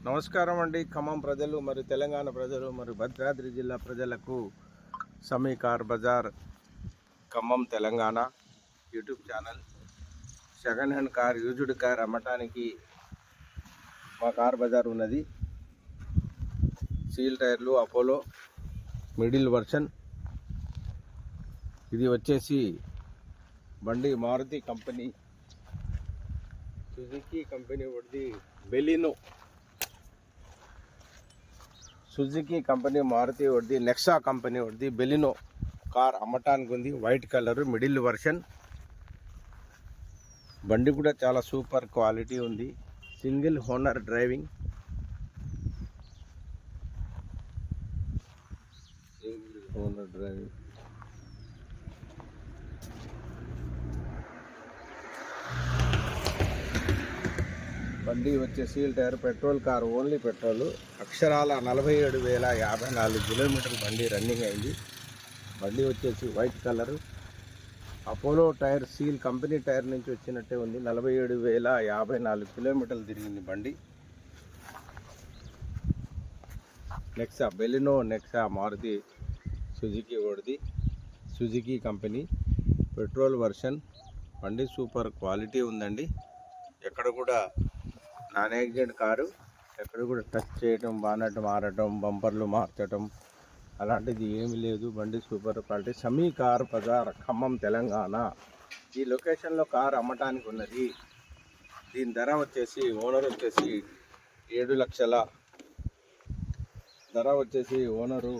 నమస్కారం అండి. ఖమ్మం ప్రజలు మరియు తెలంగాణ ప్రజలు మరియు భద్రాద్రి జిల్లా ప్రజలకు Sami car Bazar Khammam Telangana YouTube channel. Second hand car, used car అమ్మటానికి మా కార్ బజార్ ఉన్నది. సీల్ టైర్లు అపోలో మిడిల్ వర్షన్. ఇది వచ్చేసి బండి మారుతి కంపెనీ, సుజుకి కంపెనీ ఒకటి బెలినో, సుజుకి కంపెనీ మారుతి ఒకటి, నెక్సా కంపెనీ ఒకటి బెలినో కార్ అమ్మటానికి ఉంది. White colour middle version. బండి కూడా చాలా సూపర్ క్వాలిటీ ఉంది. Single owner driving. బండి వచ్చే seal tyre, petrol car, only petrol. అక్షరాల 47,054 కిలోమీటర్లు బండి రన్నింగ్ అయింది. బండి వచ్చేసి white colour Apollo tyre, seal company tyre నుంచి వచ్చినట్టే ఉంది. 47,054 కిలోమీటర్లు తిరిగింది బండి. Nexa Baleno, Nexa Maruti Suzuki ఓడిది, Suzuki company petrol version. బండి సూపర్ క్వాలిటీ ఉందండి. ఎక్కడ కూడా నాన్ యాక్సిడెంట్ కారు. ఎక్కడ కూడా టచ్ చేయటం, బానట్ మారటం, బంపర్లు మార్చటం అలాంటిది ఏమీ లేదు. బండి సూపర్ క్వాలిటీ. సమీ కార్ బజార్ ఖమ్మం తెలంగాణ. ఈ లొకేషన్లో కారు అమ్మటానికి ఉన్నది. దీని ధర వచ్చేసి ఓనర్ వచ్చేసి 7 లక్షల ధర వచ్చేసి ఓనరు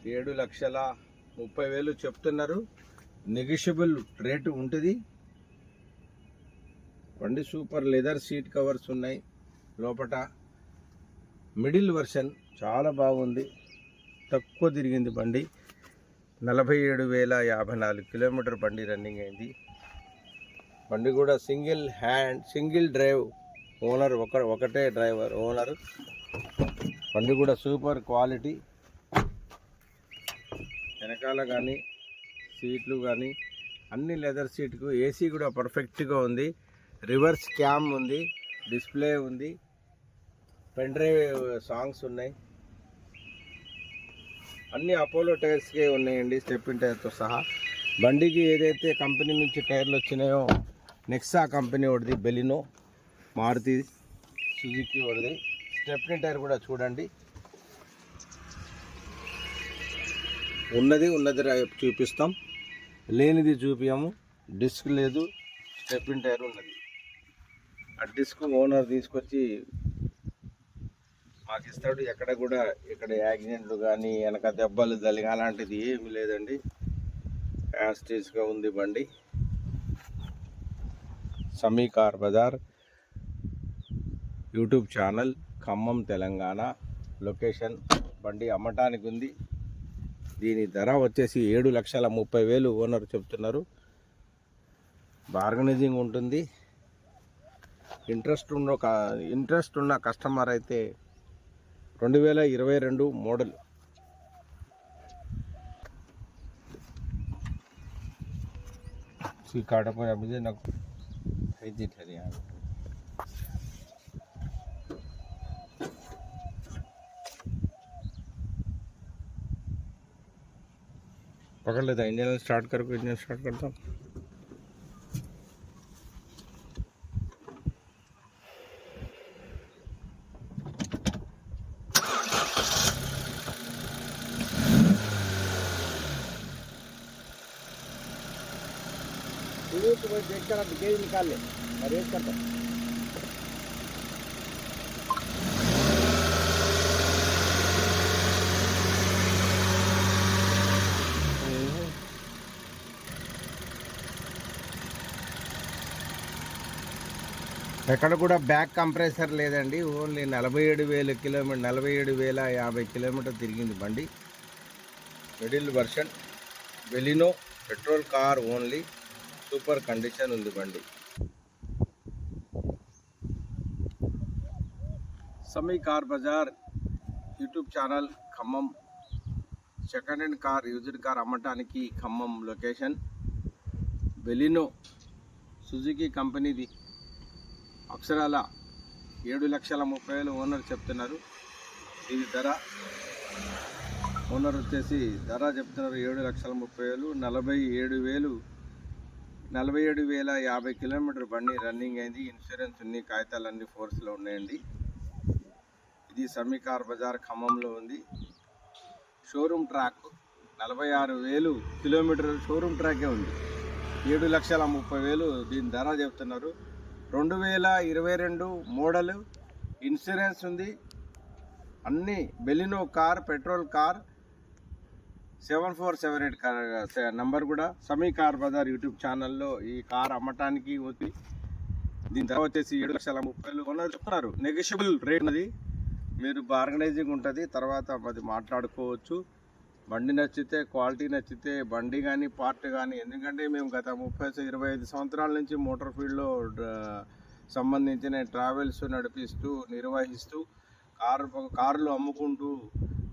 7,30,000 చెప్తున్నారు. నెగిషియబుల్ రేటు ఉంటుంది. బండి సూపర్ లెదర్ సీట్ కవర్స్ ఉన్నాయి లోపట. మిడిల్ వర్షన్ చాలా బాగుంది. తక్కువ తిరిగింది బండి. 47,054 కిలోమీటర్ బండి రన్నింగ్ అయింది. బండి కూడా సింగిల్ డ్రైవ్ ఓనర్, ఒకటే డ్రైవర్ ఓనర్. బండి కూడా సూపర్ క్వాలిటీ. వెనకాల కానీ సీట్లు కానీ అన్ని లెదర్ సీట్కు. ఏసీ కూడా పర్ఫెక్ట్గా ఉంది. రివర్స్ క్యామ్ ఉంది, డిస్ప్లే ఉంది, పెన్ డ్రైవ్ సాంగ్స్ ఉన్నాయి. అన్ని అపోలో టైర్స్కే ఉన్నాయండి, స్టెప్పిన్ టైర్తో సహా. బండికి ఏదైతే కంపెనీ నుంచి టైర్లు వచ్చినాయో నెక్సా కంపెనీ ఒకటిది, బెలినో, మారుతి సుజుకి ఒకటిది. స్టెప్పిన్ టైర్ కూడా చూడండి. ఉన్నది చూపిస్తాం, లేనిది చూపించాము. డిస్క్ లేదు, స్టెప్పిన్ టైర్ ఉన్నది. ఆ డిస్క్ ఓనర్ తీసుకొచ్చి మాకు ఇస్తాడు. ఎక్కడ కూడా ఇక్కడ యాక్సిడెంట్లు కానీ వెనక దెబ్బలు తగిలి అలాంటిది ఏమీ లేదండి. యాస్టేజ్గా ఉంది బండి. Sami car Bazar YouTube channel, Khammam Telangana location. బండి అమ్మటానికి ఉంది. దీని ధర వచ్చేసి 7,30,000 ఓనర్ చెప్తున్నారు. బార్గనైజింగ్ ఉంటుంది. ఇంట్రెస్ట్ ఉన్న కస్టమర్ అయితే 2022 మోడల్. కాటపోయి అభిజే నాకు అయితే पकड़ लेता है। इंजन स्टार्ट करके इंजन स्टार्ट करता हूँ। तो देख कर आप डिटेल निकाल ले, मैं रेस करता हूँ। ఎక్కడ కూడా బ్యాక్ కంప్రెసర్ లేదండి. ఓన్లీ 47,000 కిలోమీటర్, 47,050 కిలోమీటర్ తిరిగింది బండి. Middle version Baleno petrol car only. Super condition ఉంది బండి. Sami car Bazar YouTube channel Khammam. Second hand car, used car అమ్మటానికి ఖమ్మం లొకేషన్. బెలినో సుజుకి కంపెనీది. అక్షరాల 7,30,000 ఓనర్ చెప్తున్నారు. ఇది ధర ఓనర్ వచ్చేసి ధర చెప్తున్నారు 7,30,000. 47,050 కిలోమీటర్ బండి రన్నింగ్ అయింది. ఇన్సూరెన్స్ అన్ని కాగితాలన్నీ ఫోర్స్లో ఉన్నాయండి. ఇది సమీ కార్ బజార్ ఖమ్మంలో ఉంది. Showroom track 46,000 kilometre showroom trachea ఉంది. 7,30,000 దీని ధర చెప్తున్నారు. 2022 మోడల్, ఇన్సూరెన్స్ ఉంది. అన్ని Baleno car, petrol car. 7478 number కూడా. సమీ కార్ బజార్ యూట్యూబ్ ఛానల్లో ఈ కార్ అమ్మటానికి ఉంది. దీని ధర వచ్చేసి 7,30,000 ఓనర్ చెప్తున్నారు. నెగోషియబుల్ రేట్ ఉన్నది, మీరు బార్గనైజింగ్ ఉంటుంది, తర్వాత అది మాట్లాడుకోవచ్చు. బండి నచ్చితే, క్వాలిటీ నచ్చితే, బండి కానీ పార్ట్ కానీ, ఎందుకంటే మేము గత 25 సంవత్సరాల నుంచి మోటార్ ఫీల్డ్లో సంబంధించిన ట్రావెల్స్ నడిపిస్తూ నిర్వహిస్తూ కార్లు అమ్ముకుంటూ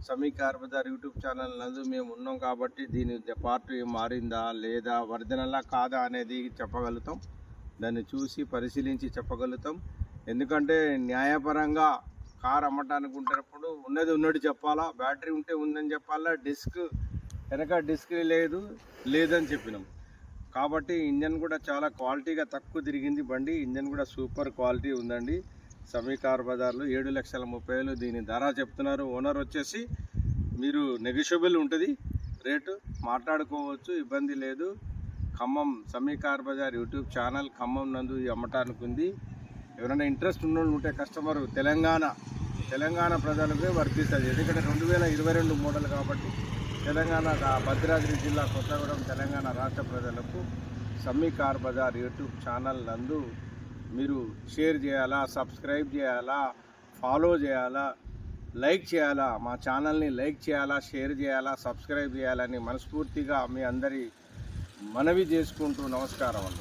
సమీ కార్ బజార్ యూట్యూబ్ ఛానల్ నందు మేము ఉన్నాం. కాబట్టి దీని పార్ట్ మారిందా లేదా, ఒరిజినలా కాదా అనేది చెప్పగలుగుతాం. దాన్ని చూసి పరిశీలించి చెప్పగలుగుతాం. ఎందుకంటే న్యాయపరంగా కార్ అమ్మటానికి ఉంటున్నప్పుడు ఉన్నది చెప్పాలా, బ్యాటరీ ఉంటే ఉందని చెప్పాలా, వెనక డిస్క్ లేదని చెప్పినాం. కాబట్టి ఇంజన్ కూడా చాలా క్వాలిటీగా తక్కువ తిరిగింది బండి. ఇంజన్ కూడా సూపర్ క్వాలిటీ ఉందండి. సమీ కార్ బజార్లో 7,30,000 దీని ధర చెప్తున్నారు. ఓనర్ వచ్చేసి మీరు నెగోషియబుల్ ఉంటుంది, రేటు మాట్లాడుకోవచ్చు, ఇబ్బంది లేదు. Khammam Sami car Bazar YouTube channel Khammam నందు అమ్మటానికి ఉంది. ఎవరైనా ఇంట్రెస్ట్ ఉన్నోళ్ళు ఉంటే కస్టమర్ తెలంగాణ ప్రజలకే వర్తిస్తుంది. ఎందుకంటే 2022 మోడల్ కాబట్టి తెలంగాణ భద్రాద్రి జిల్లా కొత్తగూడెం తెలంగాణ రాష్ట్ర ప్రజలకు Sami car Bazar YouTube channel నందు మీరు షేర్ చేయాలా, సబ్స్క్రైబ్ చేయాలా, ఫాలో చేయాలా, లైక్ చేయాలా, మా ఛానల్ని లైక్ చేయాలా, షేర్ చేయాలా, సబ్స్క్రైబ్ చేయాలని మనస్ఫూర్తిగా మీ అందరి మనవి చేసుకుంటూ నమస్కారం అన్న.